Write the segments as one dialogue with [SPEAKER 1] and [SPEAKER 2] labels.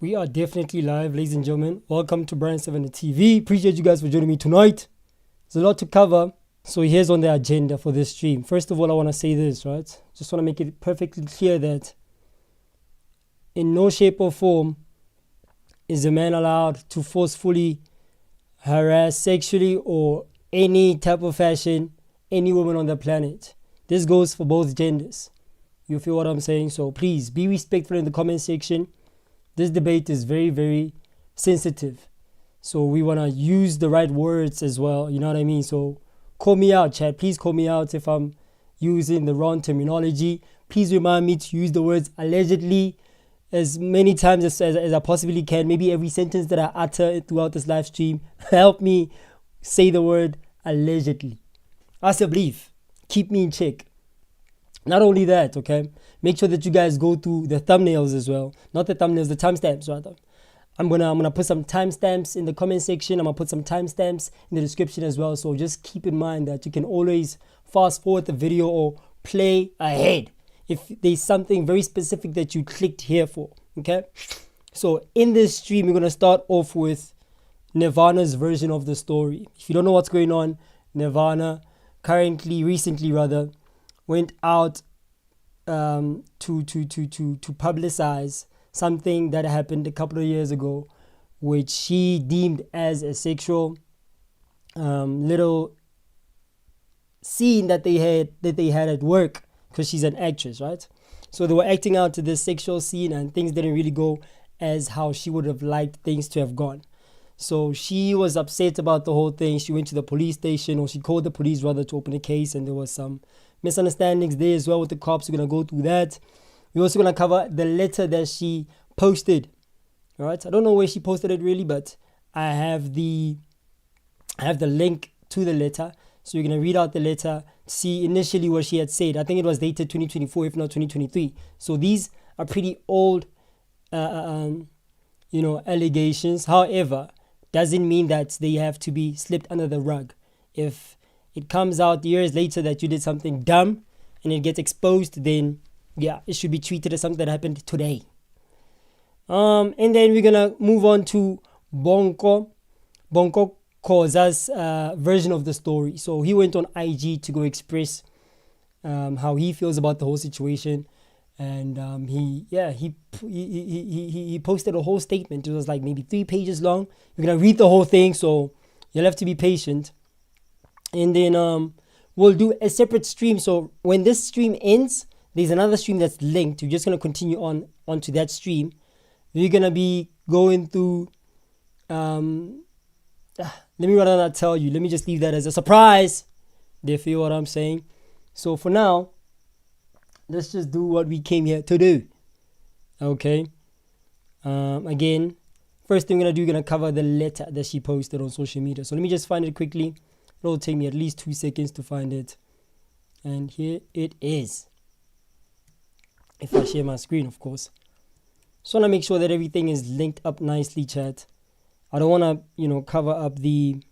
[SPEAKER 1] We are definitely live, ladies and gentlemen. Welcome to Sivana TV. Appreciate you guys for joining me tonight. There's a lot to cover. So here's on the agenda for this stream. First of all, I want to say this, right? Just want to make it perfectly clear that in no shape or form is a man allowed to forcefully harass sexually or any type of fashion any woman on the planet. This goes for both genders. You feel what I'm saying? So please be respectful in the comment section. This debate is very, very sensitive. So we want to use the right words as well. You know what I mean? So call me out, chat. Please call me out if I'm using the wrong terminology. Please remind me to use the words allegedly as many times as I possibly can. Maybe every sentence that I utter throughout this live stream, help me say the word allegedly. As a belief, keep me in check. Not only that, okay, make sure that you guys go through the thumbnails as well. Not the thumbnails, the timestamps rather. I'm gonna put some timestamps in the comment section. I'm gonna put some timestamps in the description as well. So just keep in mind that you can always fast forward the video or play ahead if there's something very specific that you clicked here for. Okay. So in this stream, we're gonna start off with Nirvana's version of the story. If you don't know what's going on, Nirvana recently went out to publicize something that happened a couple of years ago, which she deemed as a sexual little scene that they had at work, because she's an actress, right? So they were acting out to this sexual scene and things didn't really go as how she would have liked things to have gone. So she was upset about the whole thing. She went to the police station, or she called the police rather, to open a case, and there was some misunderstandings there as well with the cops. We're going to go through that. We're also going to cover the letter that she posted. All right. I don't know where she posted it really, but I have the link to the letter. So you're going to read out the letter, see initially what she had said. I think it was dated 2024, if not 2023. So these are pretty old, allegations. However, doesn't mean that they have to be slipped under the rug. If it comes out years later that you did something dumb and it gets exposed, then yeah, it should be treated as something that happened today. And then we're gonna move on to Bonko Khoza's version of the story. So he went on IG to go express how he feels about the whole situation, and he posted a whole statement. It was like maybe 3 pages long. We're gonna read the whole thing, so you'll have to be patient. And then we'll do a separate stream. So when this stream ends, there's another stream that's linked. We're just going to continue onto that stream. We're going to be going through... let me rather not tell you. Let me just leave that as a surprise. Do you feel what I'm saying? So for now, let's just do what we came here to do. Okay. Again, first thing we're going to do, we're going to cover the letter that she posted on social media. So let me just find it quickly. It'll take me at least 2 seconds to find it. And here it is. If I share my screen, of course. Just want to make sure that everything is linked up nicely, chat. I don't want to, cover up the...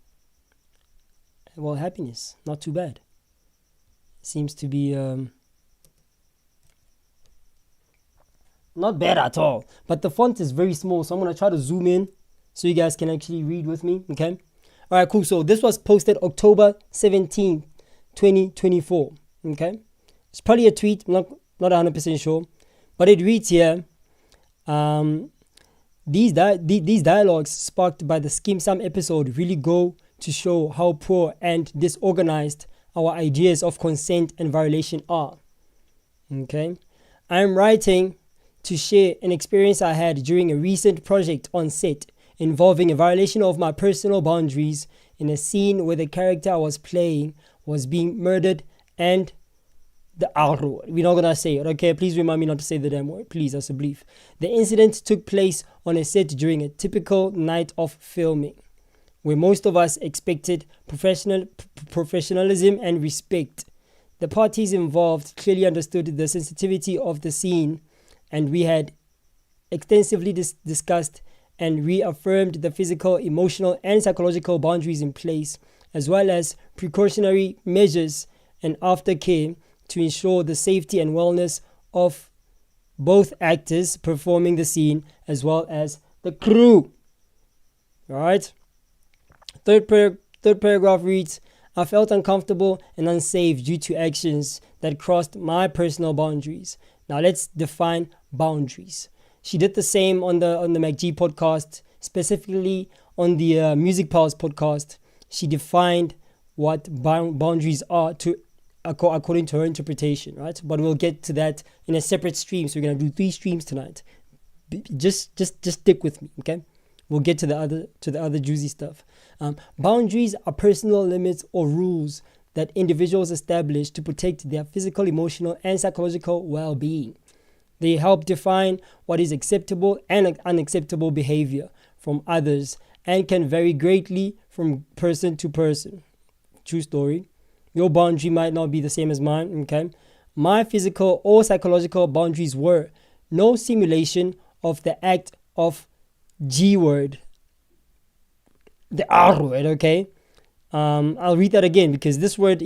[SPEAKER 1] Well, happiness. Not too bad. Seems to be... not bad at all. But the font is very small, so I'm going to try to zoom in so you guys can actually read with me, okay? All right, cool. So this was posted October 17th, 2024. Okay, it's probably a tweet. I'm not 100% sure, but it reads here: these dialogues sparked by the Skim Sam episode really go to show how poor and disorganized our ideas of consent and violation are. Okay, I'm writing to share an experience I had during a recent project on set, involving a violation of my personal boundaries in a scene where the character I was playing was being murdered, and the R word. We're not gonna say it, okay? Please remind me not to say the damn word, please, as a belief. The incident took place on a set during a typical night of filming, where most of us expected professionalism and respect. The parties involved clearly understood the sensitivity of the scene, and we had extensively discussed and reaffirmed the physical, emotional, and psychological boundaries in place, as well as precautionary measures and aftercare to ensure the safety and wellness of both actors performing the scene as well as the crew. Alright? Third paragraph reads, I felt uncomfortable and unsafe due to actions that crossed my personal boundaries. Now let's define boundaries. She did the same on the MacG podcast, specifically on the Music Pulse podcast. She defined what boundaries are according to her interpretation, right? But we'll get to that in a separate stream. So we're gonna do 3 streams tonight. Just stick with me, okay? We'll get to the other juicy stuff. Boundaries are personal limits or rules that individuals establish to protect their physical, emotional, and psychological well-being. They help define what is acceptable and unacceptable behavior from others and can vary greatly from person to person. True story. Your boundary might not be the same as mine, okay? My physical or psychological boundaries were no simulation of the act of G word, the R word, okay? I'll read that again because this word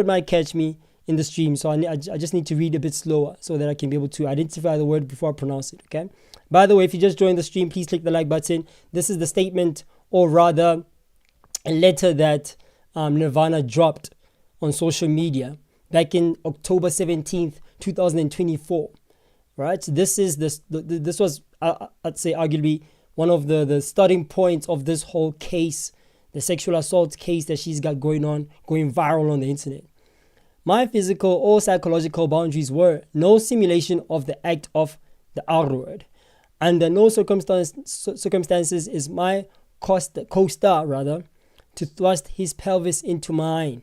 [SPEAKER 1] might catch me in the stream, so I just need to read a bit slower so that I can be able to identify the word before I pronounce it, okay? By the way, if you just joined the stream, please click the like button. This is the statement, or rather a letter that Nirvana dropped on social media back in October 17th, 2024, right? So this was, I'd say, arguably one of the starting points of this whole case, the sexual assault case that she's got going viral on the internet. My physical or psychological boundaries were no simulation of the act of the R word. Under no circumstances is my co-star to thrust his pelvis into mine.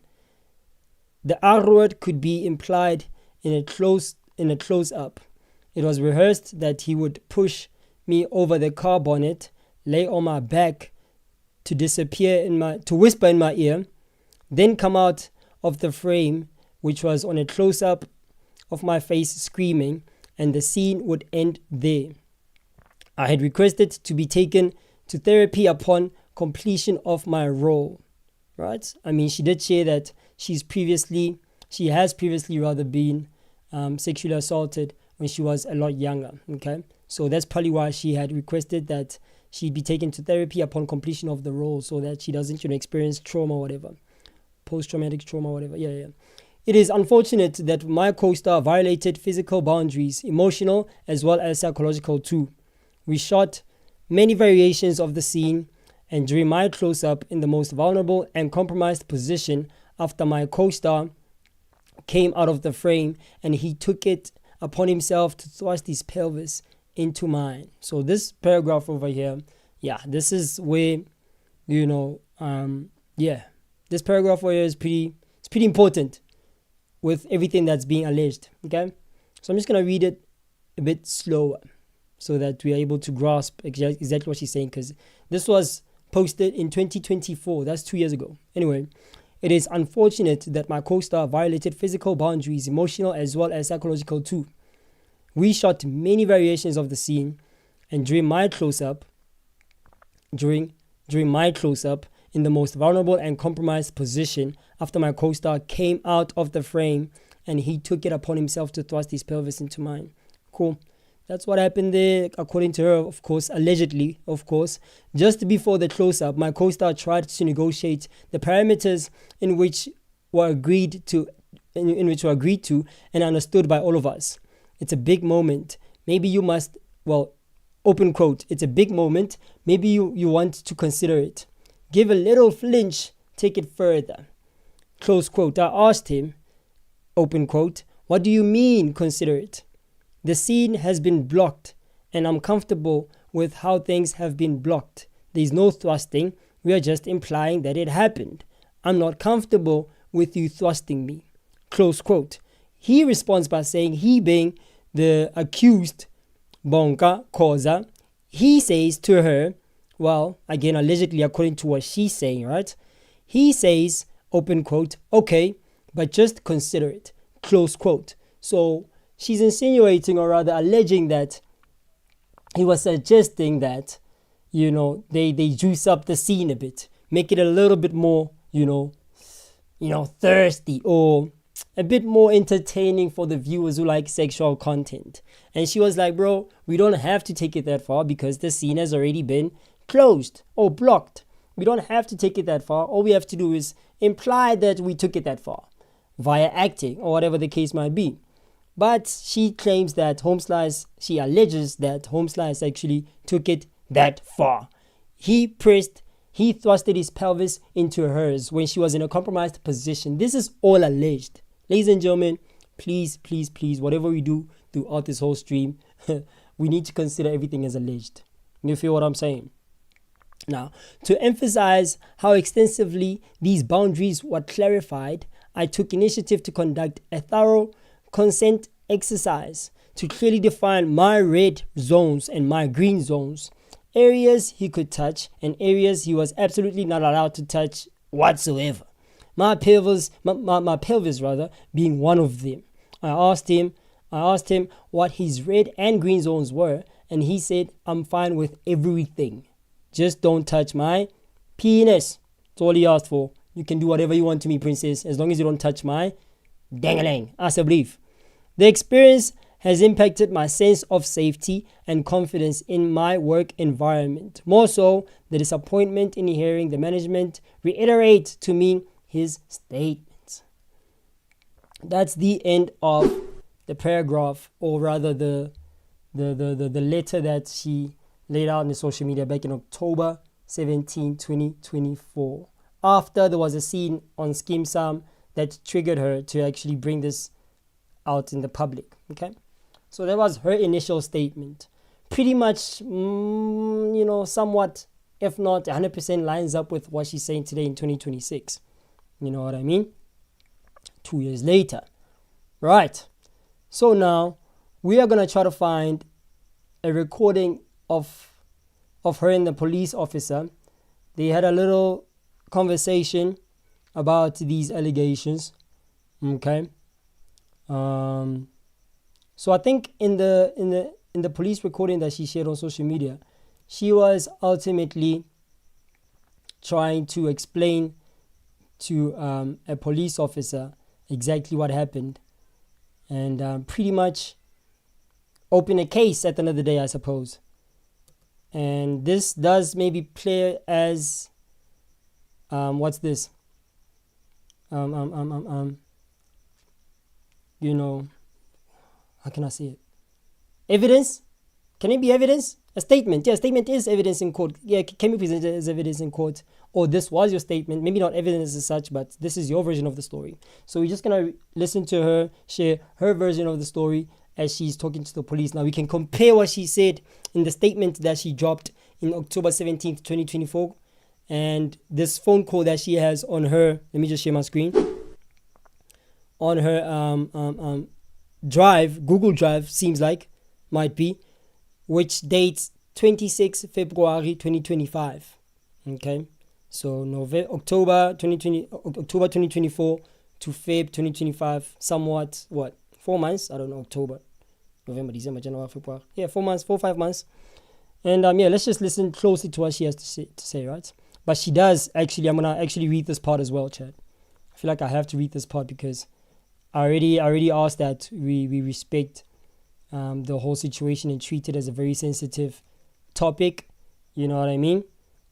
[SPEAKER 1] The R word could be implied in a close-up. It was rehearsed that he would push me over the car bonnet, lay on my back to whisper in my ear, then come out of the frame, which was on a close-up of my face screaming, and the scene would end there. I had requested to be taken to therapy upon completion of my role, right? I mean, she did share that she has previously been sexually assaulted when she was a lot younger, okay? So that's probably why she had requested that she'd be taken to therapy upon completion of the role so that she doesn't, experience trauma or whatever, post-traumatic trauma or whatever. Yeah. It is unfortunate that my co-star violated physical boundaries, emotional as well as psychological too. We shot many variations of the scene, and during my close-up in the most vulnerable and compromised position after my co-star came out of the frame and he took it upon himself to thrust his pelvis into mine. So this paragraph over here, this is where, this paragraph over here is pretty important with everything that's being alleged, okay? So I'm just going to read it a bit slower so that we are able to grasp exactly what she's saying, because this was posted in 2024. That's 2 years ago. Anyway, it is unfortunate that my co-star violated physical boundaries, emotional as well as psychological too. We shot many variations of the scene, and during my close-up in the most vulnerable and compromised position after my co-star came out of the frame and he took it upon himself to thrust his pelvis into mine. Cool. That's what happened there, according to her, of course, allegedly, of course. Just before the close-up, my co-star tried to negotiate the parameters in which were agreed to and understood by all of us. It's a big moment. Maybe you must, open quote, it's a big moment. Maybe you want to consider it. Give a little flinch, take it further. Close quote. I asked him, open quote, what do you mean consider it? The scene has been blocked and I'm comfortable with how things have been blocked. There's no thrusting. We are just implying that it happened. I'm not comfortable with you thrusting me. Close quote. He responds by saying, he being the accused, Bonko Khoza, he says to her, again, allegedly according to what she's saying, right? He says, open quote, okay, but just consider it, close quote. So she's insinuating, or rather alleging, that he was suggesting that, they juice up the scene a bit, make it a little bit more, thirsty, or a bit more entertaining for the viewers who like sexual content. And she was like, bro, we don't have to take it that far because the scene has already been closed or blocked. We don't have to take it that far. All we have to do is imply that we took it that far via acting or whatever the case might be. But she claims that she alleges that Home Slice actually took it that far. He thrusted his pelvis into hers when she was in a compromised position. This is all alleged. Ladies and gentlemen, please, please, please, whatever we do throughout this whole stream, we need to consider everything as alleged. You feel what I'm saying? Now, to emphasize how extensively these boundaries were clarified, I took initiative to conduct a thorough consent exercise to clearly define my red zones and my green zones, areas he could touch and areas he was absolutely not allowed to touch whatsoever. My pelvis being one of them. I asked him what his red and green zones were, and he said, I'm fine with everything. Just don't touch my penis. That's all he asked for. You can do whatever you want to me, princess, as long as you don't touch my dang-a-lang. I believe. The experience has impacted my sense of safety and confidence in my work environment. More so, the disappointment in hearing the management reiterate to me his statements. That's the end of the paragraph, or rather the letter that she laid out on the social media back in October 17, 2024. After there was a scene on Skeem Sam that triggered her to actually bring this out in the public. Okay, so that was her initial statement. Pretty much, somewhat, if not 100%, lines up with what she's saying today in 2026. You know what I mean? 2 years later. Right. So now we are going to try to find a recording of her and the police officer. They had a little conversation about these allegations. Okay. So I think in the police recording that she shared on social media, she was ultimately trying to explain to a police officer exactly what happened, and pretty much open a case at the end of the day, I suppose. And this does maybe play as what's this? How can I say it? Evidence? Can it be evidence? A statement. Yeah, a statement is evidence in court. Yeah, can be presented as evidence in court. Or this was your statement. Maybe not evidence as such, but this is your version of the story. So we're just going to listen to her share her version of the story as she's talking to the police. Now we can compare what she said in the statement that she dropped in October 17th, 2024, and this phone call that she has on her. Let me just share my screen. On her Drive, Google Drive, seems like, might be, which dates 26 February 2025. Okay, so October 2024 to Feb 2025, somewhat, 4 months? I don't know, October, November, December, January, February. Yeah, 4 months, 4 5 months. And let's just listen closely to what she has to say, right? But she does actually, I'm gonna actually read this part as well, Chad. I feel like I have to read this part because I already asked that we respect the whole situation and treat it as a very sensitive topic. You know what I mean?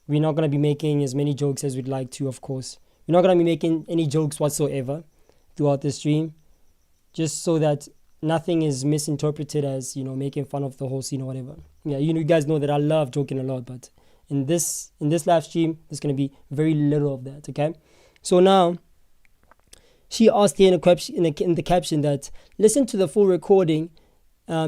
[SPEAKER 1] We're not going to be making as many jokes as we'd like to, of course. We're not going to be making any jokes whatsoever throughout the stream, just so that nothing is misinterpreted as, making fun of the whole scene or whatever. Yeah, you guys know that I love joking a lot, but in this live stream, there's going to be very little of that, okay? So now, she asked here in the caption that, listen to the full recording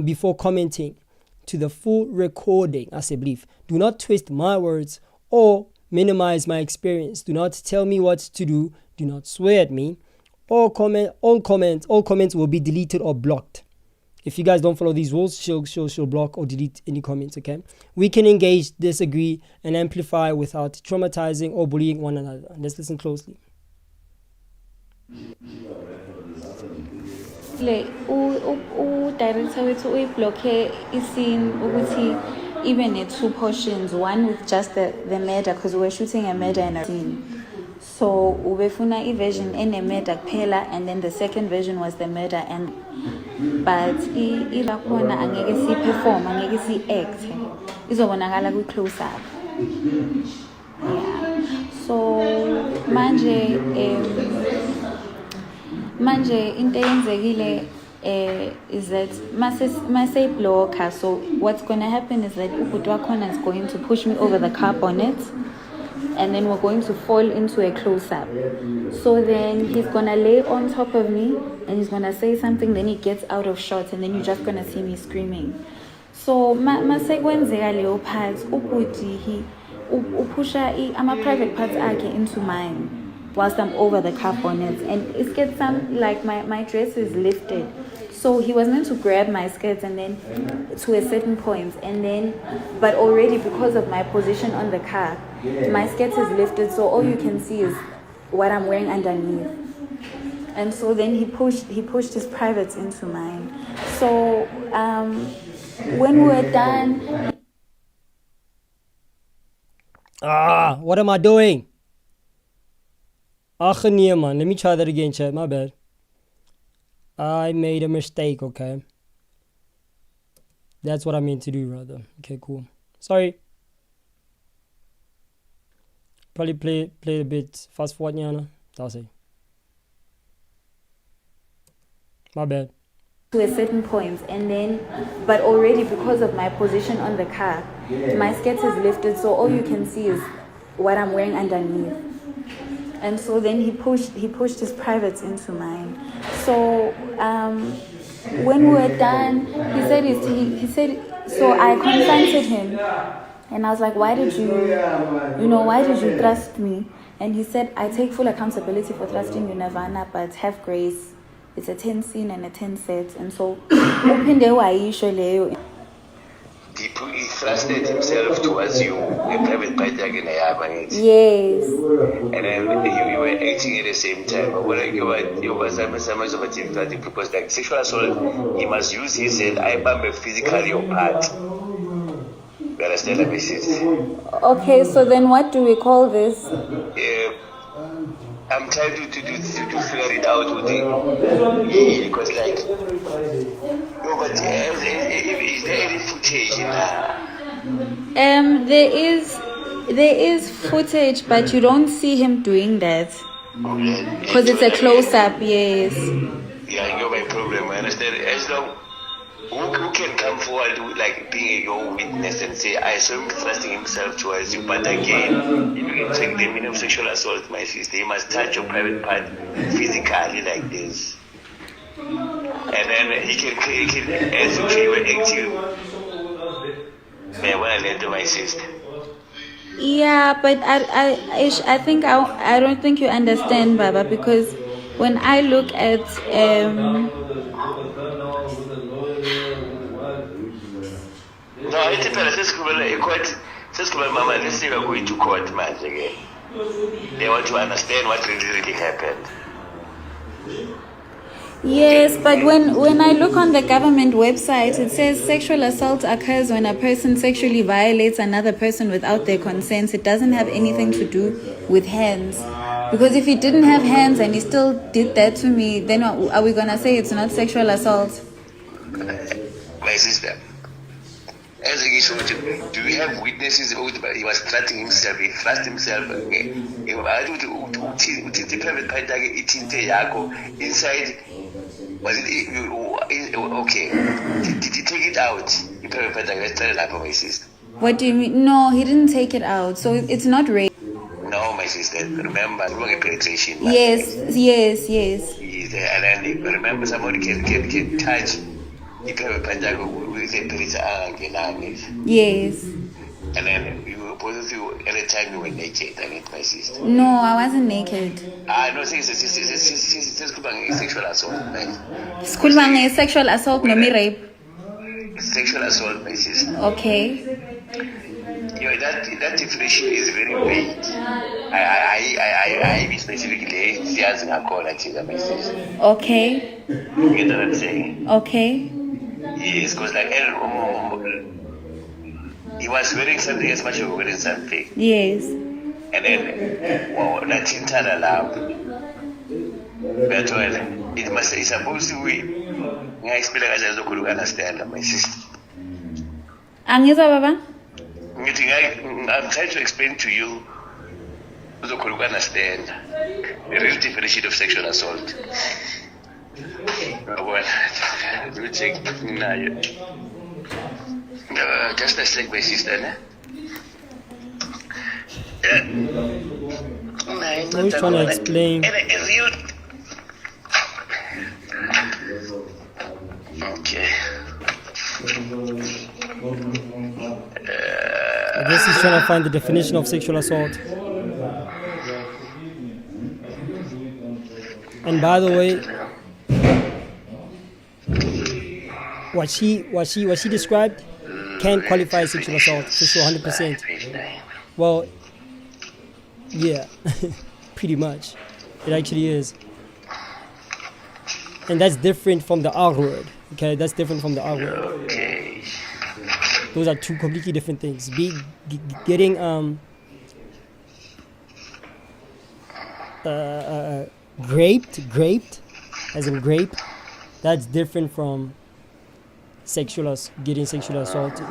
[SPEAKER 1] before commenting. To the full recording, I believe. Do not twist my words or minimize my experience. Do not tell me what to do. Do not swear at me. All comments will be deleted or blocked. If you guys don't follow these rules, she'll block or delete any comments, okay? We can engage, disagree, and amplify without traumatizing or bullying one another. Let's listen closely.
[SPEAKER 2] Director wethu uyiblockhe iscene ukuthi even two portions, one with just the murder, because we were shooting a murder in a scene. So ubefuna i-version ene-murder kuphela, and then the second version was the murder, and but ilakhona angeke si-perform, angeke si-act, izobonakala kwi-close up. Yeah. So manje into eyenzekile is that mase blocker, so what's going to happen is that ubhuti wakhona is going to push me over the car bonnet, and then we're going to fall into a close-up. So then he's gonna lay on top of me and he's gonna say something, then he gets out of shot, and then you're just gonna see me screaming. So masekwenzeka leyo part, ubhuti he upusha ama-private parts akhe into mine whilst I'm over the car bonnet, and it gets like my dress is lifted. So he was meant to grab my skirts and then to a certain point, and then but already because of my position on the car, my skirt is lifted, so all you can see is what I'm wearing underneath. And so then he pushed his privates into mine. So when we were done,
[SPEAKER 1] what am I doing? Man, let me try that again, chat. My bad. I made a mistake, okay? That's what I meant to do, rather. Okay, cool. Sorry. Probably play a bit fast forward, Nyana. I'll say. My bad.
[SPEAKER 2] To a certain point, and then but already because of my position on the car, my skirt is lifted, so all you can see is what I'm wearing underneath. And so then he pushed his privates into mine. So when we were done, he said so I confronted him, and I was like, why did you thrust me? And he said, I take full accountability for thrusting you, Nirvana, but have grace. It's a 10 scene and a 10 set. And so
[SPEAKER 3] he thrusted himself towards you, a private party again.
[SPEAKER 2] Yes.
[SPEAKER 3] And then you were acting at the same time. But when you were so much of a team that because like sexual assault, he must use his head. I bump physically your part. You understand the message?
[SPEAKER 2] Okay, so then what do we call this?
[SPEAKER 3] I'm trying to figure it out with him. Because like, no, but is there any footage
[SPEAKER 2] There is footage, but you don't see him doing that. Because it's a close-up, yes.
[SPEAKER 3] Yeah, you're my problem. I understand. As long who can come forward like being your witness and say, I saw him thrusting himself towards you, but again, if you can check the meaning of sexual assault, my sister, he must touch your private part physically like this. And then he can as if he were acting. When I led to my sister.
[SPEAKER 2] Yeah, but I think I don't think you understand, Baba, because when I look at
[SPEAKER 3] no, it's a Mama, let's say we're going to court, man, again. They want to understand what really happened.
[SPEAKER 2] Yes, but when I look on the government website, it says sexual assault occurs when a person sexually violates another person without their consent. It doesn't have anything to do with hands. Because if he didn't have hands and he still did that to me, then are we going to say it's not sexual assault?
[SPEAKER 3] My sister, as a issue, do we have witnesses? He was thrusting himself, he thrust himself. Inside, was it okay? Did he take it out? My sister.
[SPEAKER 2] What do you mean? No, he didn't take it out. So it's not rape.
[SPEAKER 3] No, my sister. Remember, penetration.
[SPEAKER 2] Yes.
[SPEAKER 3] And then remember, somebody can touch. With a pizza.
[SPEAKER 2] Yes.
[SPEAKER 3] And then you were positive every time you were naked, my sister.
[SPEAKER 2] No, I wasn't naked.
[SPEAKER 3] No, it's sexual assault, right?
[SPEAKER 2] Sexual assault, no me rape.
[SPEAKER 3] Sexual assault, my sister.
[SPEAKER 2] Okay.
[SPEAKER 3] That definition is very vague. I specifically my sister.
[SPEAKER 2] Okay.
[SPEAKER 3] You know what I'm saying?
[SPEAKER 2] Okay.
[SPEAKER 3] Yes, because like he was wearing something as much as wearing something.
[SPEAKER 2] Yes.
[SPEAKER 3] and then wow, that's internal love. That's why it must it's supposed to be. I explain as I could understand my sister.
[SPEAKER 2] Angizwa baba?
[SPEAKER 3] I'm trying to explain to you so you could understand the real definition of sexual assault. Well, let me check now. Just a sec, my sister.
[SPEAKER 1] I was trying to explain.
[SPEAKER 3] Okay.
[SPEAKER 1] I guess he's trying to find the definition of sexual assault. And by the way, what she described can qualify as sexual assault for sure, 100%. Well, yeah, pretty much. It actually is. And that's different from the R word. Okay, that's different from the R word.
[SPEAKER 3] Okay.
[SPEAKER 1] Those are two completely different things. Getting raped, as in grape, that's different from getting sexually assaulted.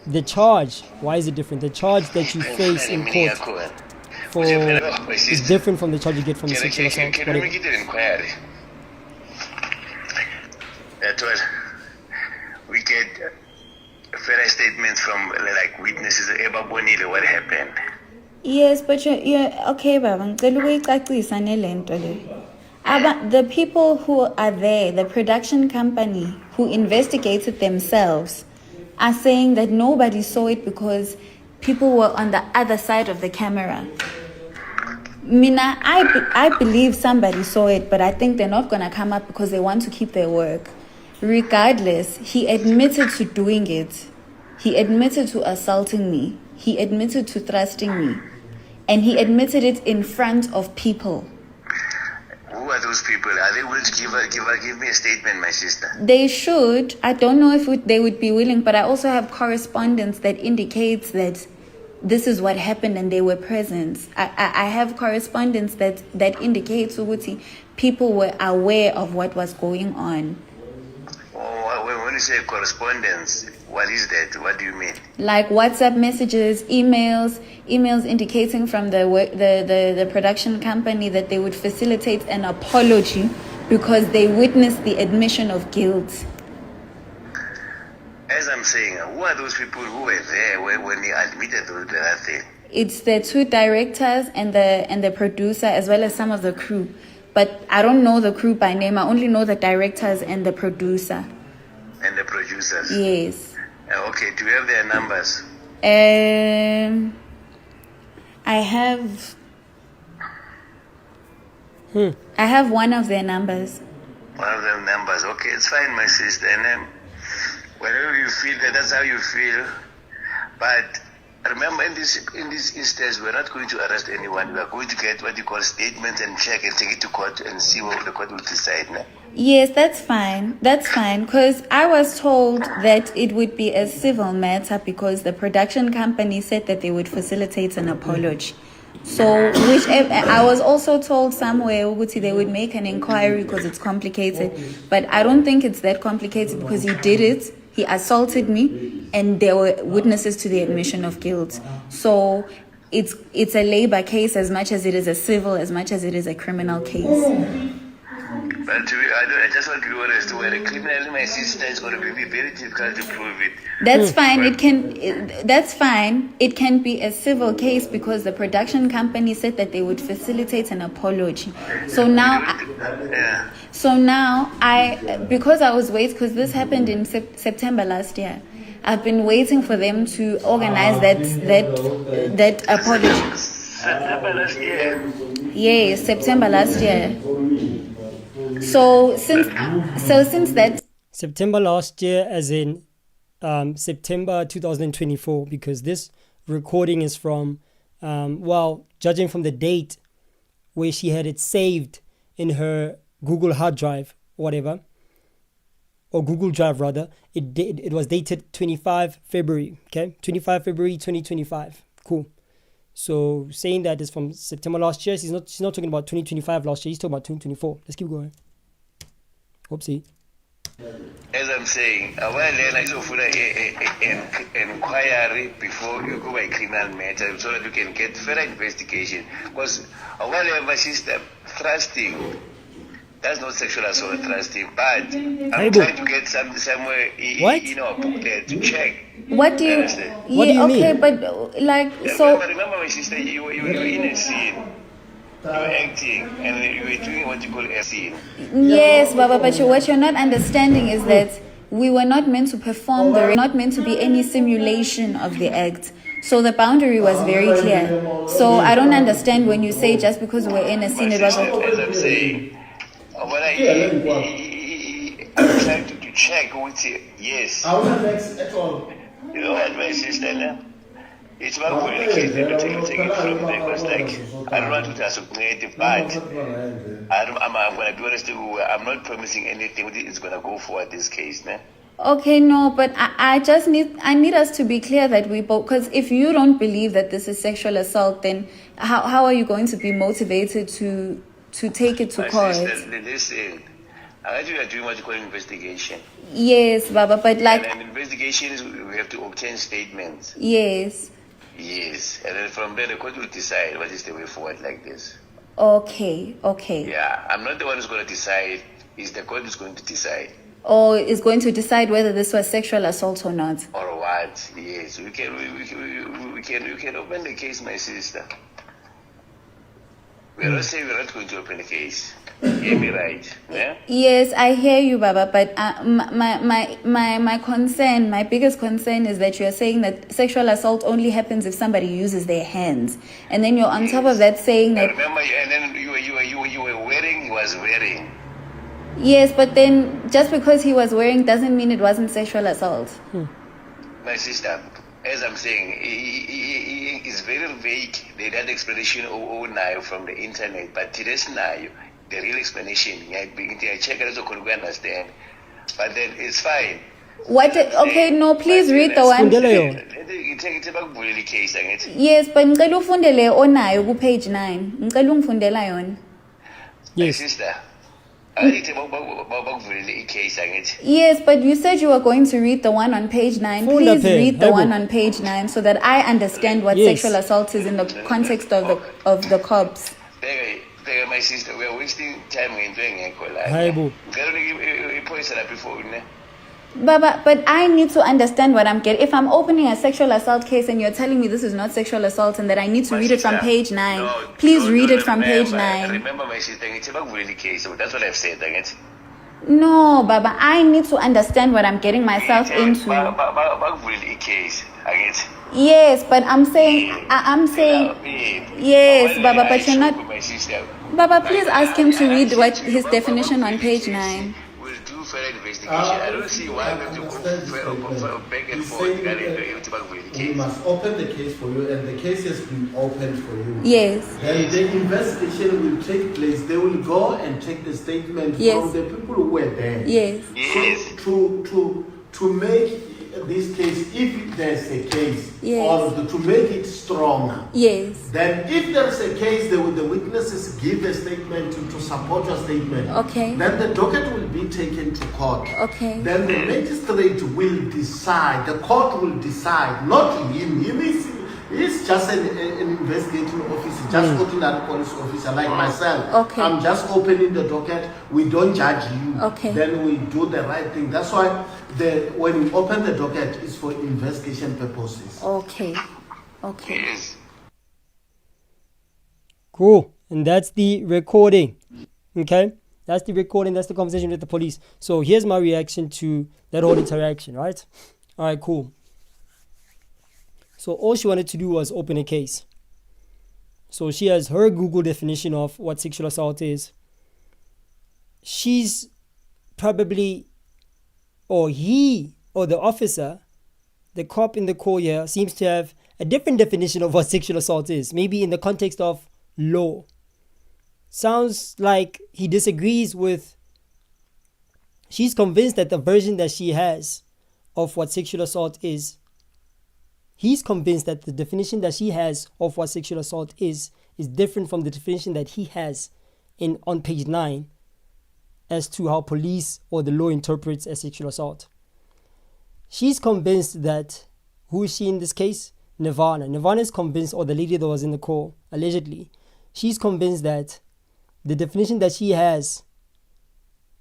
[SPEAKER 1] The charge, why is it different? The charge that you face in court is different from the charge you get from the sexual assault.
[SPEAKER 3] Can we make it an inquiry? That's what we get further statements from like witnesses about what happened.
[SPEAKER 2] Yes, but you're okay, baba. The people who are there, the production company who investigated themselves, are saying that nobody saw it because people were on the other side of the camera. Mina, I believe somebody saw it, but I think they're not going to come up because they want to keep their work. Regardless, he admitted to doing it. He admitted to assaulting me. He admitted to thrusting me. And he admitted it in front of people.
[SPEAKER 3] Who are those people? Are they willing to give me a statement, my sister?
[SPEAKER 2] They should. I don't know if they would be willing, but I also have correspondence that indicates that this is what happened and they were present. I have correspondence that indicates that people were aware of what was going on.
[SPEAKER 3] Oh, when you say correspondence, what is that? What do you mean?
[SPEAKER 2] Like WhatsApp messages, emails indicating from the production company that they would facilitate an apology because they witnessed the admission of guilt.
[SPEAKER 3] As I'm saying, who are those people who were there when they admitted that thing?
[SPEAKER 2] It's the two directors and the producer as well as some of the crew. But I don't know the crew by name. I only know the directors and the producer.
[SPEAKER 3] And the producers?
[SPEAKER 2] Yes.
[SPEAKER 3] Okay, do you have their numbers?
[SPEAKER 2] I have one of their numbers.
[SPEAKER 3] One of them numbers. Okay, it's fine, my sister. And then whenever you feel that's how you feel. But remember, in this instance, we're not going to arrest anyone. We are going to get what you call statements and check and take it to court and see what the court will decide. No?
[SPEAKER 2] Yes, that's fine. That's fine. Because I was told that it would be a civil matter because the production company said that they would facilitate an apology. So, I was also told somewhere they would make an inquiry because it's complicated. But I don't think it's that complicated because he did it. He assaulted me, and there were witnesses to the admission of guilt. So it's a labor case as much as it is a civil, as much as it is a criminal case.
[SPEAKER 3] But I just want to be honest, when a criminal, my sister, is going to be very difficult to prove it.
[SPEAKER 2] That's fine. That's fine. It can be a civil case because the production company said that they would facilitate an apology. So now, because I was waiting, because this happened in September last year, I've been waiting for them to organize that apology.
[SPEAKER 3] September last year.
[SPEAKER 2] Yes, September last year. So since that
[SPEAKER 1] September last year, as in September 2024, because this recording is from judging from the date where she had it saved in her Google hard drive, whatever, or Google Drive rather, it was dated 25 February, okay, 25 February 2025, Cool. So saying that is from September last year. She's not talking about 2025 last year. He's talking about 2024. Let's keep going. Oopsie.
[SPEAKER 3] As I'm saying, I want to learn for an inquiry before you go by criminal matter so that you can get further investigation. Because I want to have my sister thrusting. That's not sexual assault thrusting, but I'm trying to get somewhere in our booklet to check.
[SPEAKER 2] What do you?
[SPEAKER 3] Understand?
[SPEAKER 1] What do you
[SPEAKER 2] okay,
[SPEAKER 1] mean?
[SPEAKER 2] but like so.
[SPEAKER 3] Remember, my sister, you were in a scene. You were acting and you were doing what you call a scene.
[SPEAKER 2] Yes, Baba, but what you're not understanding is that we were not meant to perform not meant to be any simulation of the act. So the boundary was very clear. So I don't understand when you say just because we're in a scene, it was okay.
[SPEAKER 3] As I'm saying, when I'm trying to check with you, yes.
[SPEAKER 4] I wasn't vexed at all.
[SPEAKER 3] You know what, my sister, no? It's one communication that you take it from there because, like, I don't want to associate, but I'm going to be honest with you, I'm not promising anything. It's going to go forward this case, no?
[SPEAKER 2] Okay, no, but I need us to be clear that we both, because if you don't believe that this is sexual assault, then how are you going to be motivated to take it to court?
[SPEAKER 3] Sister, listen, I heard you are doing what you call investigation.
[SPEAKER 2] Yes, Baba, but like...
[SPEAKER 3] And investigations, we have to obtain statements.
[SPEAKER 2] Yes.
[SPEAKER 3] Yes, and then from there the court will decide what is the way forward like this.
[SPEAKER 2] Okay.
[SPEAKER 3] Yeah, I'm not the one who's going to decide. It's the court who's going to decide.
[SPEAKER 2] Or is going to decide whether this was sexual assault or not.
[SPEAKER 3] Or what? Yes, we can open the case, my sister. We're not saying we're not going to open the case. Hear me right? Yeah?
[SPEAKER 2] Yes, I hear you, Baba, but my concern, my biggest concern is that you're saying that sexual assault only happens if somebody uses their hands. And then you're on top of that saying that...
[SPEAKER 3] Remember, and then you were wearing, he was wearing.
[SPEAKER 2] Yes, but then just because he was wearing doesn't mean it wasn't sexual assault.
[SPEAKER 3] My sister, as I'm saying, he is very vague. They had explanation now from the internet, but today's now, the real explanation, I check it so could understand. But then it's fine.
[SPEAKER 2] What? Okay, no, please read the one. Yes, but ngicela ufundele onayo ku page 9. Ngicela ungifundela yona.
[SPEAKER 3] My sister,
[SPEAKER 2] yes, but you said you were going to read the one on page 9. Please read the one on page 9 so that I understand what sexual assault is in the context of the cops.
[SPEAKER 3] My sister, we are wasting time in doing it.
[SPEAKER 2] Baba, but I need to understand what I'm getting. If I'm opening a sexual assault case and you're telling me this is not sexual assault and that I need to read it from page 9, please read it from page 9.
[SPEAKER 3] Remember, my sister, it's about really case. So that's what I've said.
[SPEAKER 2] No, Baba, I need to understand what I'm getting myself into. Yes, but I'm saying, yes, Baba, but you're not. Baba, please ask him to read what his definition on page 9.
[SPEAKER 3] We'll do further investigation. I don't see why we have to go back and forth regarding the case.
[SPEAKER 4] We must open the case for you, and the case has been opened for you.
[SPEAKER 2] Yes.
[SPEAKER 4] Then the investigation will take place. They will go and take the statement from the people who were there.
[SPEAKER 2] Yes.
[SPEAKER 4] So to make this case, if there's a case, or to make it stronger, then if there's a case, the witnesses give a statement to support your statement.
[SPEAKER 2] Okay.
[SPEAKER 4] Then the docket will be taken to court.
[SPEAKER 2] Okay.
[SPEAKER 4] Then the magistrate will decide. The court will decide, not him. He's just an investigating officer, just ordinary police officer like myself.
[SPEAKER 2] Okay.
[SPEAKER 4] I'm just opening the docket. We don't judge you.
[SPEAKER 2] Okay.
[SPEAKER 4] Then we do the right thing. That's why when we open the docket, it's for investigation purposes.
[SPEAKER 2] Okay.
[SPEAKER 3] Yes.
[SPEAKER 1] Cool. And that's the recording. Okay? That's the recording. That's the conversation with the police. So here's my reaction to that whole interaction, right? All right, cool. So all she wanted to do was open a case. So she has her Google definition of what sexual assault is. She's probably, or he, or the officer, the cop in the call here, seems to have a different definition of what sexual assault is. Maybe in the context of law. Sounds like he disagrees with, she's convinced that the version that she has of what sexual assault is, he's convinced that the definition that she has of what sexual assault is different from the definition that he has on page 9 as to how police or the law interprets a sexual assault. She's convinced that, who is she in this case? Nirvana. Nirvana is convinced, or the lady that was in the call, allegedly, she's convinced that the definition that she has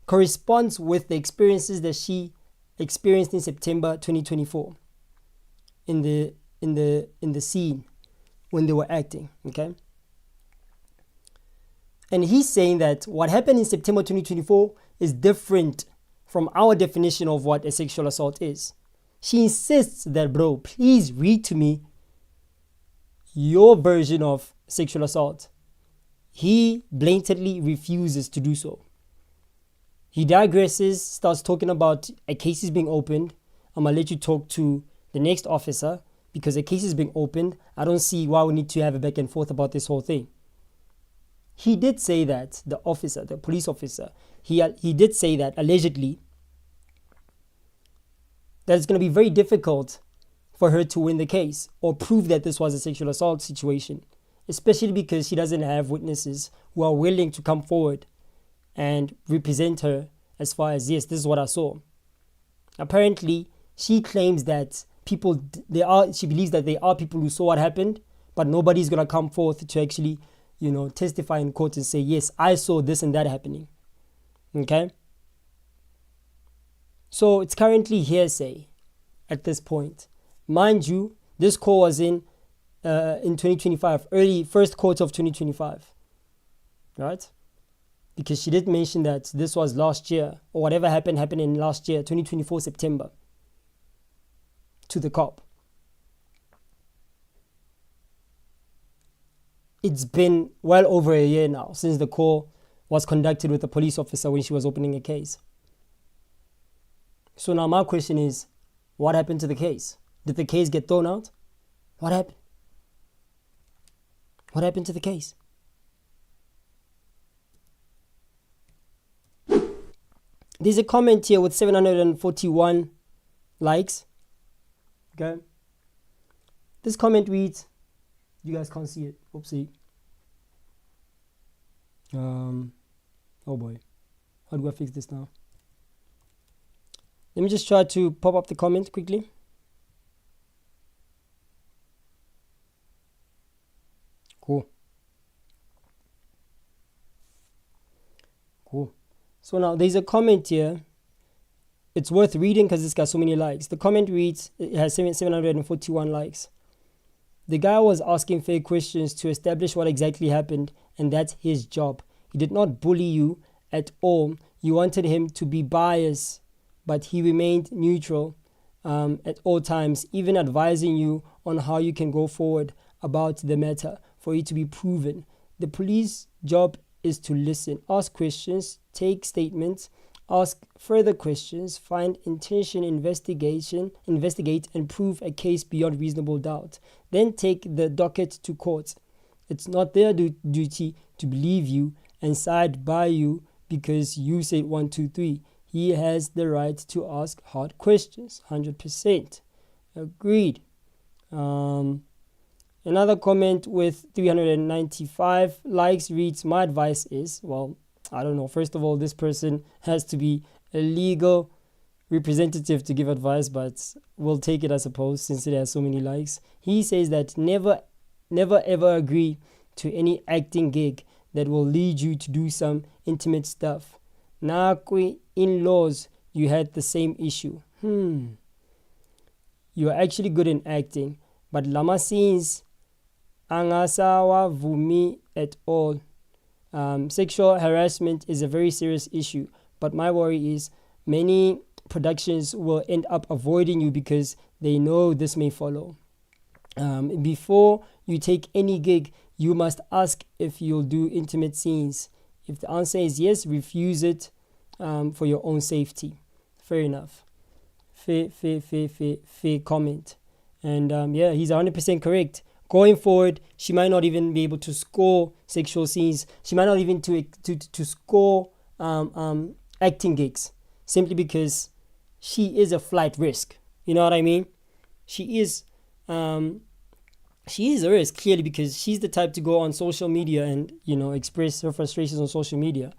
[SPEAKER 1] corresponds with the experiences that she experienced in September 2024 in the scene when they were acting, okay? And he's saying that what happened in September 2024 is different from our definition of what a sexual assault is. She insists that, bro, please read to me your version of sexual assault. He blatantly refuses to do so. He digresses, starts talking about a case is being opened. I'm going to let you talk to the next officer because a case is being opened. I don't see why we need to have a back and forth about this whole thing. He did say that, the police officer, he did say that allegedly that it's going to be very difficult for her to win the case or prove that this was a sexual assault situation, especially because she doesn't have witnesses who are willing to come forward and represent her as far as, yes, this is what I saw. Apparently, she claims that she believes that there are people who saw what happened, but nobody's going to come forth to actually, testify in court and say, yes, I saw this and that happening. Okay? So it's currently hearsay at this point. Mind you, this call was in 2025, early first quarter of 2025. Right? Because she did mention that this was last year, or whatever happened in last year, 2024 September, to the cop. It's been well over a year now since the call was conducted with a police officer when she was opening a case. So now my question is, what happened to the case? Did the case get thrown out? What happened? What happened to the case? There's a comment here with 741 likes. Okay. This comment reads, you guys can't see it. Oopsie. Oh boy. How do I fix this now? Let me just try to pop up the comment quickly. Cool. So now there's a comment here. It's worth reading because it's got so many likes. The comment reads, it has 741 likes. The guy was asking fair questions to establish what exactly happened, and that's his job. He did not bully you at all. You wanted him to be biased, but he remained neutral at all times, even advising you on how you can go forward about the matter for it to be proven. The police job is to listen, ask questions, take statements, ask further questions, find intention, investigate and prove a case beyond reasonable doubt. Then take the docket to court. It's not their duty to believe you and side by you because you said 1, 2, 3. He has the right to ask hard questions. 100%. Agreed. Another comment with 395 likes reads, my advice is, well, I don't know. First of all, this person has to be a legal representative to give advice, but we'll take it, I suppose, since it has so many likes. He says that never ever agree to any acting gig that will lead you to do some intimate stuff. Nakwe in-laws, you had the same issue. You are actually good in acting, but lama scenes angasawa vumi at all. Sexual harassment is a very serious issue, but my worry is many productions will end up avoiding you because they know this may follow. Before you take any gig, you must ask if you'll do intimate scenes. If the answer is yes, refuse it for your own safety. Fair enough. Fair comment. And yeah, he's 100% correct. Going forward, she might not even be able to score sexual scenes. She might not even to score acting gigs, simply because she is a flight risk. You know what I mean? She is she is a risk, clearly, because she's the type to go on social media and, express her frustrations on social media.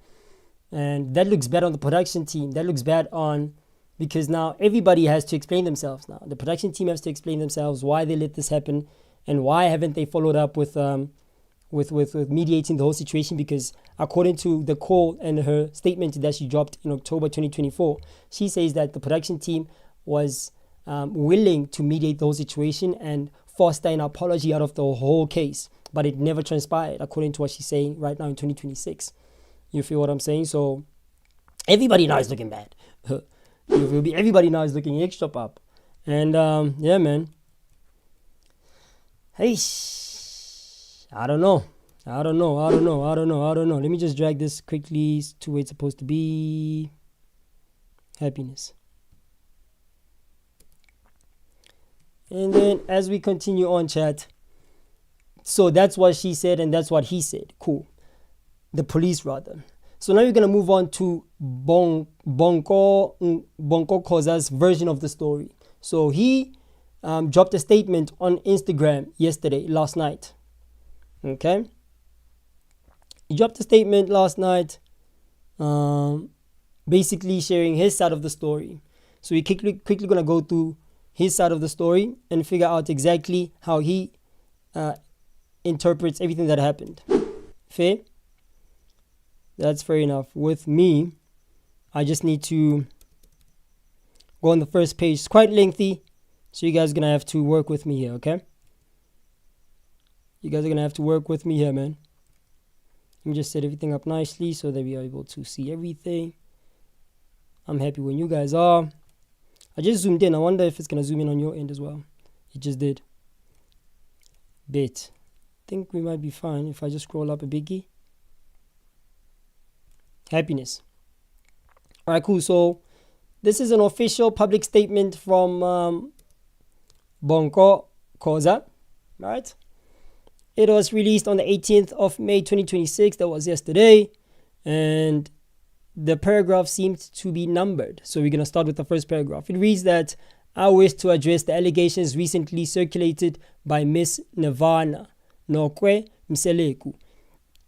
[SPEAKER 1] And that looks bad on the production team. That looks bad because now everybody has to explain themselves now. The production team has to explain themselves why they let this happen and why haven't they followed up with mediating the whole situation, because according to the call and her statement that she dropped in October 2024, she says that the production team was willing to mediate the whole situation and foster an apology out of the whole case, but it never transpired, according to what she's saying right now in 2026. You feel what I'm saying? So everybody now is looking bad. Everybody now is looking extra up. And yeah, man. Hey, I don't know. Let me just drag this quickly to where it's supposed to be. Happiness. And then as we continue on, chat. So that's what she said and that's what he said. Cool. The police, rather. So now we're going to move on to Bonko Khoza's version of the story. So he dropped a statement on Instagram last night. Okay? He dropped a statement last night, basically sharing his side of the story. So we're quickly going to go through his side of the story and figure out exactly how he interprets everything that happened. Fair? That's fair enough. With me, I just need to go on the first page. It's quite lengthy, so you guys are going to have to work with me here, okay? You guys are going to have to work with me here, man. Let me just set everything up nicely so that we are able to see everything. I'm happy when you guys are. I just zoomed in. I wonder if it's going to zoom in on your end as well. It just did. Bet. I think we might be fine if I just scroll up a biggie. Happiness. All right, cool. So this is an official public statement from Bonko Khoza, right? It was released on the 18th of May 2026. That was yesterday. And the paragraph seemed to be numbered. So we're going to start with the first paragraph. It reads that I wish to address the allegations recently circulated by Miss Nirvana Nokwe Mseleku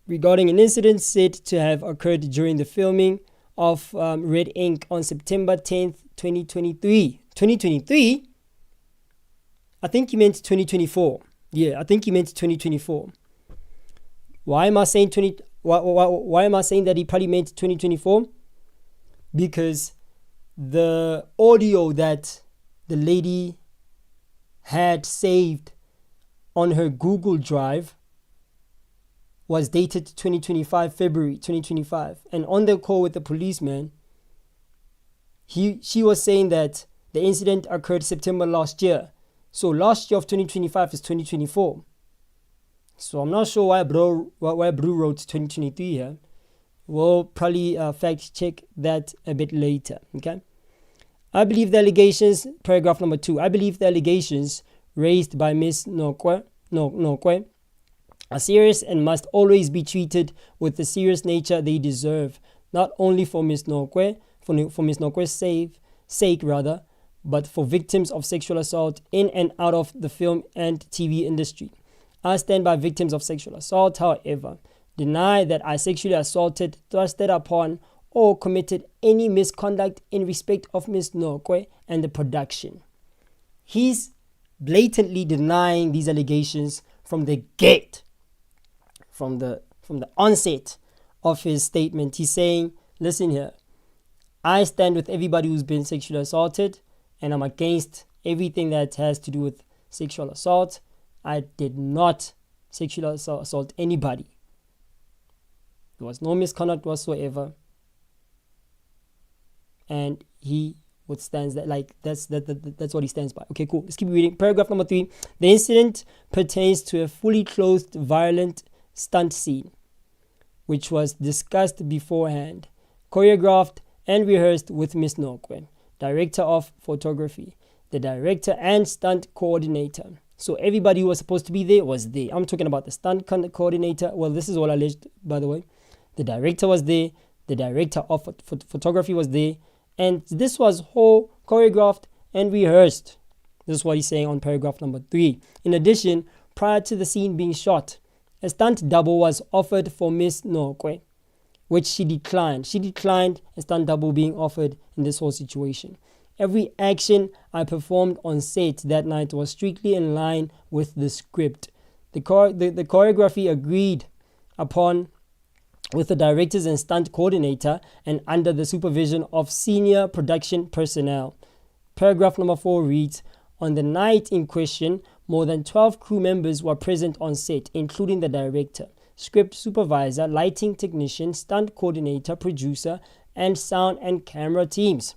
[SPEAKER 1] regarding an incident said to have occurred during the filming of Red Ink on September 10th, 2023. 2023? I think you meant 2024. Yeah, I think he meant 2024. Why am I saying why am I saying that he probably meant 2024? Because the audio that the lady had saved on her Google Drive was dated 2025, February 2025. And on the call with the policeman, she was saying that the incident occurred September last year. So last year of 2025 is 2024. So I'm not sure why Bru wrote 2023 here. We'll probably fact check that a bit later. Okay. I believe the allegations, paragraph number 2. I believe the allegations raised by Ms. Nokwe are serious and must always be treated with the serious nature they deserve, not only for Ms. Nokwe, for Ms. Nokwe's sake, but for victims of sexual assault in and out of the film and TV industry. I stand by victims of sexual assault, however, deny that I sexually assaulted, thrusted upon, or committed any misconduct in respect of Ms. Nokwe and the production. He's blatantly denying these allegations from the gate, from the onset of his statement. He's saying, listen here, I stand with everybody who's been sexually assaulted, and I'm against everything that has to do with sexual assault. I did not sexually assault anybody. There was no misconduct whatsoever. And he withstands that, like that's what he stands by. Okay, cool. Let's keep reading. Paragraph number 3. The incident pertains to a fully clothed, violent stunt scene, which was discussed beforehand, choreographed and rehearsed with Ms. Nokwe, director of photography, the director and stunt coordinator. So everybody who was supposed to be there was there. I'm talking about the stunt coordinator. Well, this is all alleged, by the way. The director was there. The director of photography was there. And this was whole choreographed and rehearsed. This is what he's saying on paragraph number 3. In addition, prior to the scene being shot, a stunt double was offered for Miss Nokwe, which she declined. She declined a stunt double being offered in this whole situation. Every action I performed on set that night was strictly in line with the script. The choreography agreed upon with the directors and stunt coordinator and under the supervision of senior production personnel. Paragraph number 4 reads, on the night in question, more than 12 crew members were present on set, including the director, script supervisor, lighting technician, stunt coordinator, producer, and sound and camera teams.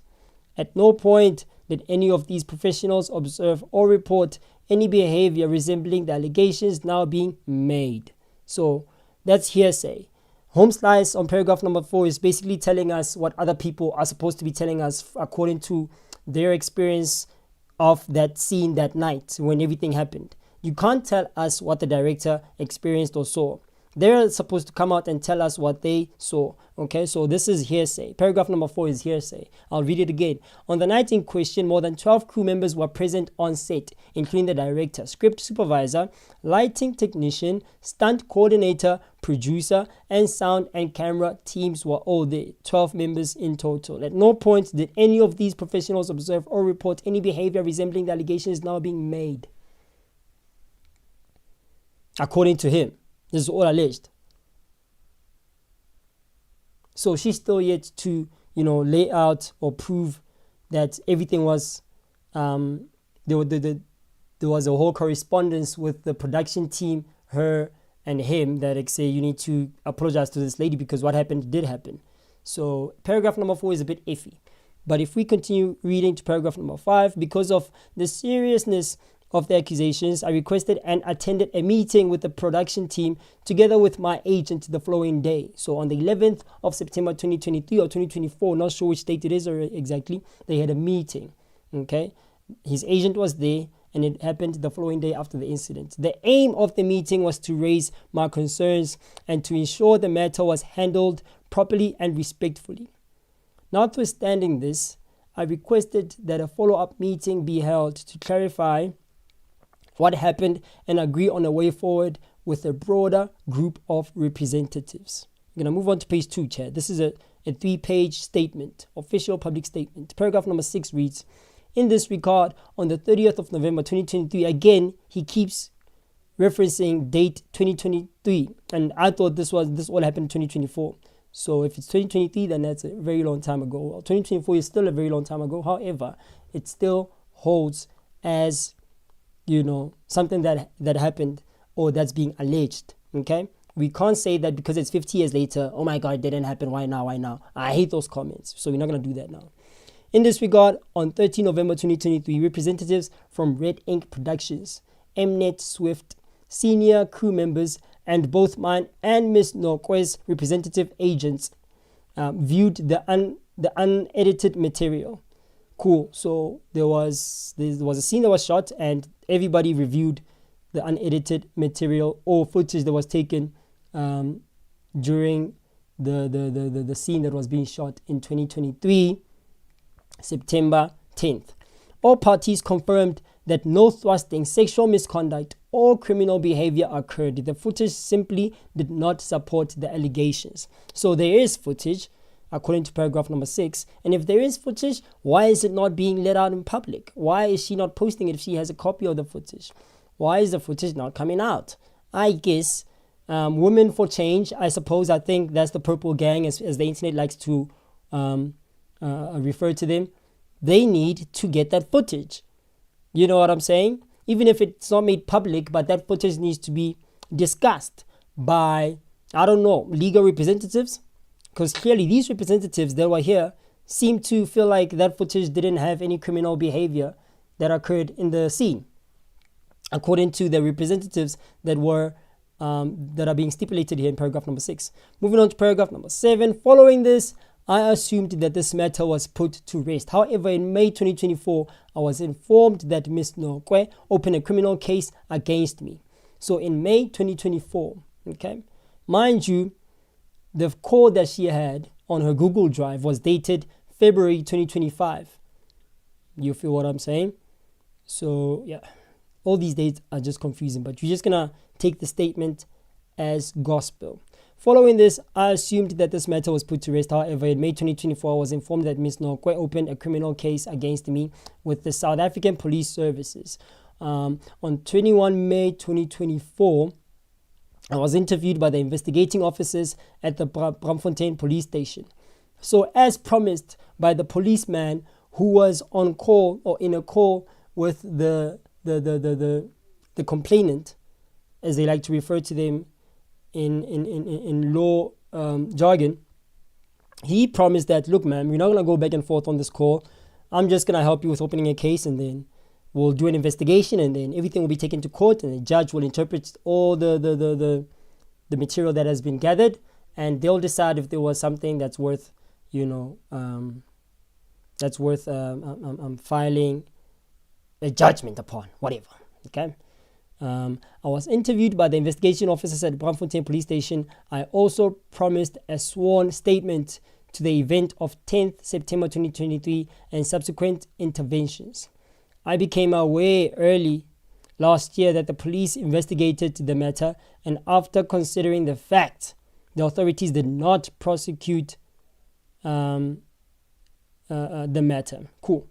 [SPEAKER 1] At no point did any of these professionals observe or report any behavior resembling the allegations now being made. So that's hearsay. Home slice on paragraph number 4 is basically telling us what other people are supposed to be telling us according to their experience of that scene that night when everything happened. You can't tell us what the director experienced or saw. They're supposed to come out and tell us what they saw. Okay, so this is hearsay. Paragraph number 4 is hearsay. I'll read it again. On the night in question, more than 12 crew members were present on set, including the director, script supervisor, lighting technician, stunt coordinator, producer, and sound and camera teams were all there. 12 members in total. At no point did any of these professionals observe or report any behavior resembling the allegations now being made. According to him. This is all alleged. So she's still yet to, lay out or prove that everything was, there was a whole correspondence with the production team, her and him, that say you need to apologize to this lady because what happened did happen. So paragraph number 4 is a bit iffy. But if we continue reading to paragraph number 5, because of the seriousness of the accusations, I requested and attended a meeting with the production team together with my agent the following day. So on the 11th of September 2023 or 2024, not sure which date it is or exactly, they had a meeting. Okay, his agent was there and it happened the following day after the incident. The aim of the meeting was to raise my concerns and to ensure the matter was handled properly and respectfully. Notwithstanding this, I requested that a follow-up meeting be held to clarify what happened and agree on a way forward with a broader group of representatives. I'm going to move on to page 2, Chad. This is a 3-page statement, official public statement. Paragraph number 6 reads, in this regard, on the 30th of November 2023, again, he keeps referencing date 2023. And I thought this all happened in 2024. So if it's 2023, then that's a very long time ago. Well, 2024 is still a very long time ago. However, it still holds as something that happened or that's being alleged. Okay, we can't say that because it's 50 years later, oh my god, it didn't happen, why now? I hate those comments, so we're not going to do that now. In this regard, on 13 November 2023, representatives from Red Ink Productions, Mnet Swift, senior crew members, and both mine and Miss Nokwe's representative agents viewed the unedited material. Cool. So there was a scene that was shot and everybody reviewed the unedited material or footage that was taken during the scene that was being shot in 2023, September 10th. All parties confirmed that no thrusting, sexual misconduct, or criminal behavior occurred. The footage simply did not support the allegations. So there is footage, according to paragraph number 6. And if there is footage, why is it not being let out in public? Why is she not posting it if she has a copy of the footage? Why is the footage not coming out? I guess women for change, I suppose. I think that's the purple gang, as the internet likes to refer to them. They need to get that footage. You know what I'm saying? Even if it's not made public, but that footage needs to be discussed by, legal representatives. Because clearly these representatives that were here seem to feel like that footage didn't have any criminal behavior that occurred in the scene, according to the representatives that are being stipulated here in paragraph number 6. Moving on to paragraph number 7. Following this, I assumed that this matter was put to rest. However, in May 2024, I was informed that Ms. Nokwe opened a criminal case against me. So in May 2024, okay, mind you, the call that she had on her Google Drive was dated February 2025. You feel what I'm saying? So yeah, all these dates are just confusing, but we're just gonna take the statement as gospel. Following this, I assumed that this matter was put to rest. However, in May 2024, I was informed that Ms. Nokwe opened a criminal case against me with the South African Police Services. On 21 May 2024, I was interviewed by the investigating officers at the Braamfontein police station. So as promised by the policeman who was on call or in a call with the complainant, as they like to refer to them in law jargon, he promised that, look man, we're not going to go back and forth on this call. I'm just going to help you with opening a case, and then we'll do an investigation, and then everything will be taken to court, and the judge will interpret all the material that has been gathered, and they'll decide if there was something that's worth filing a judgment upon, whatever. Okay. I was interviewed by the investigation officers at Braamfontein police station. I also promised a sworn statement to the event of 10th September 2023 and subsequent interventions. I became aware early last year that the police investigated the matter, and after considering the fact, the authorities did not prosecute the matter. Cool.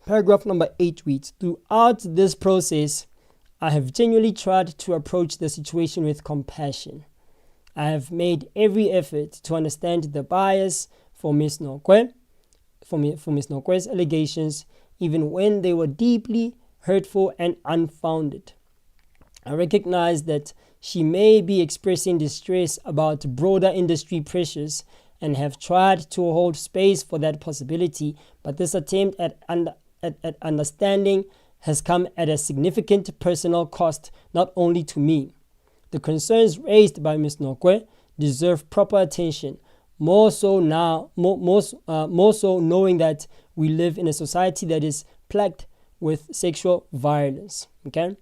[SPEAKER 1] Paragraph number 8 reads, throughout this process, I have genuinely tried to approach the situation with compassion. I have made every effort to understand the bias for Ms. Nokwe, for Ms. Nokwe's allegations, even when they were deeply hurtful and unfounded. I recognize that she may be expressing distress about broader industry pressures and have tried to hold space for that possibility, but this attempt at understanding has come at a significant personal cost, not only to me. The concerns raised by Ms. Nokwe deserve proper attention, more so knowing that we live in a society that is plagued with sexual violence. Okay,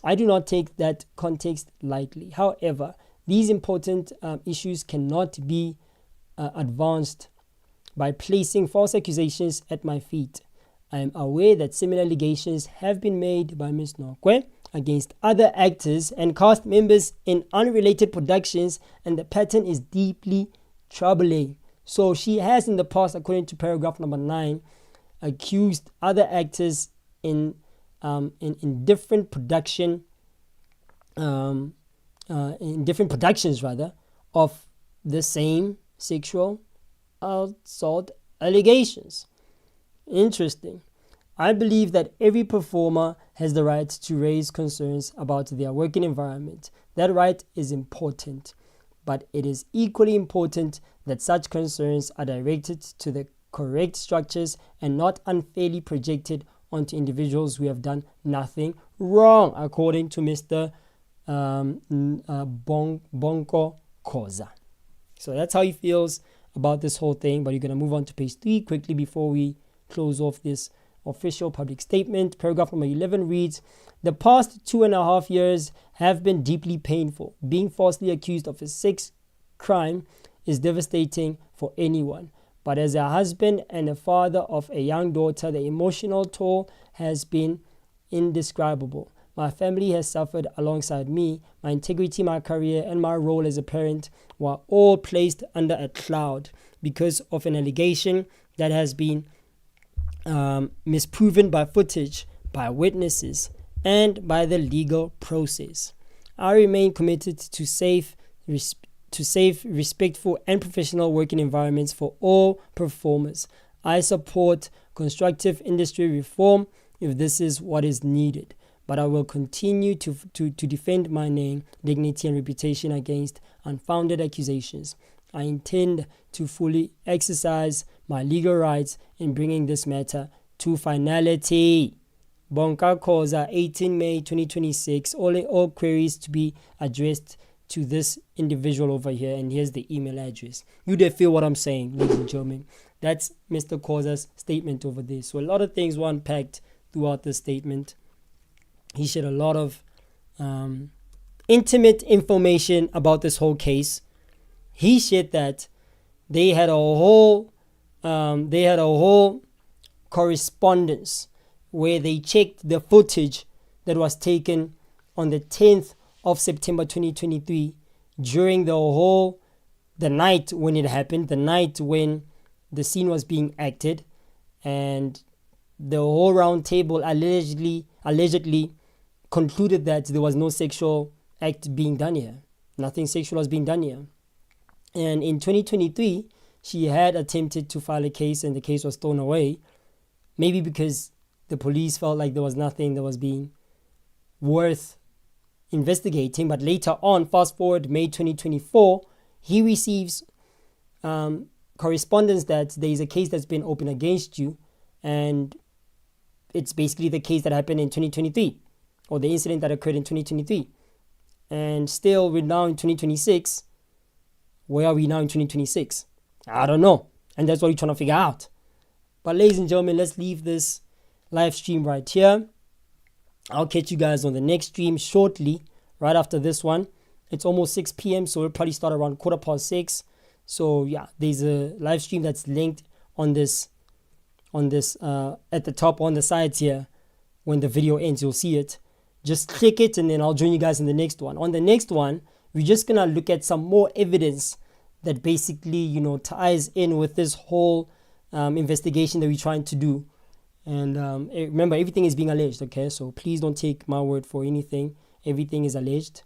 [SPEAKER 1] I do not take that context lightly. However, these important issues cannot be advanced by placing false accusations at my feet. I am aware that similar allegations have been made by Ms. Nokwe against other actors and cast members in unrelated productions, and the pattern is deeply troubling. So she has in the past, according to paragraph number 9, accused other actors in different productions of the same sexual assault allegations. Interesting. I believe that every performer has the right to raise concerns about their working environment. That right is important, but it is equally important that such concerns are directed to the correct structures and not unfairly projected onto individuals who have done nothing wrong, according to Mr. Bonko Khoza. So that's how he feels about this whole thing, but you're going to move on to page 3 quickly before we close off this official public statement. Paragraph number 11 reads, the past 2.5 years have been deeply painful. Being falsely accused of a sex crime is devastating for anyone. But as a husband and a father of a young daughter, the emotional toll has been indescribable. My family has suffered alongside me. My integrity, my career, and my role as a parent were all placed under a cloud because of an allegation that has been misproven by footage, by witnesses, and by the legal process. I remain committed to safe, respectful, and professional working environments for all performers. I support constructive industry reform if this is what is needed, but I will continue to defend my name, dignity, and reputation against unfounded accusations. I intend to fully exercise my legal rights in bringing this matter to finality. Bonko Khoza, 18 May 2026. All queries to be addressed to this individual over here, and here's the email address. You did feel what I'm saying, ladies and gentlemen. That's Mr. Khoza's statement over there. So a lot of things were unpacked throughout this statement. He shared a lot of intimate information about this whole case. He shared that they had a whole correspondence where they checked the footage that was taken on the 10th of September 2023 during the night when it happened, the night when the scene was being acted, and the whole round table allegedly concluded that there was no sexual act being done here. Nothing sexual was being done here. And in 2023, she had attempted to file a case and the case was thrown away, maybe because the police felt like there was nothing that was being worth investigating. But later on, fast forward May 2024, he receives correspondence that there is a case that's been opened against you, and it's basically the case that happened in 2023, or the incident that occurred in 2023. And still, we're now in 2026. Where are we now in 2026? I don't know. And that's what we're trying to figure out. But ladies and gentlemen, let's leave this live stream right here. I'll catch you guys on the next stream shortly, right after this one. It's almost 6 p.m., so we'll probably start around 6:15. So yeah, there's a live stream that's linked on this at the top, on the sides here. When the video ends, you'll see it. Just click it and then I'll join you guys in the next one. On the next one, we're just gonna look at some more evidence that basically, ties in with this whole investigation that we're trying to do. And remember, everything is being alleged, okay? So please don't take my word for anything. Everything is alleged.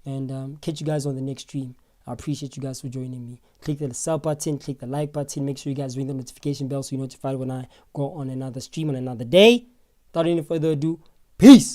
[SPEAKER 1] And catch you guys on the next stream. I appreciate you guys for joining me. Click the sub button, click the like button. Make sure you guys ring the notification bell so you're notified when I go on another stream on another day. Without any further ado, peace.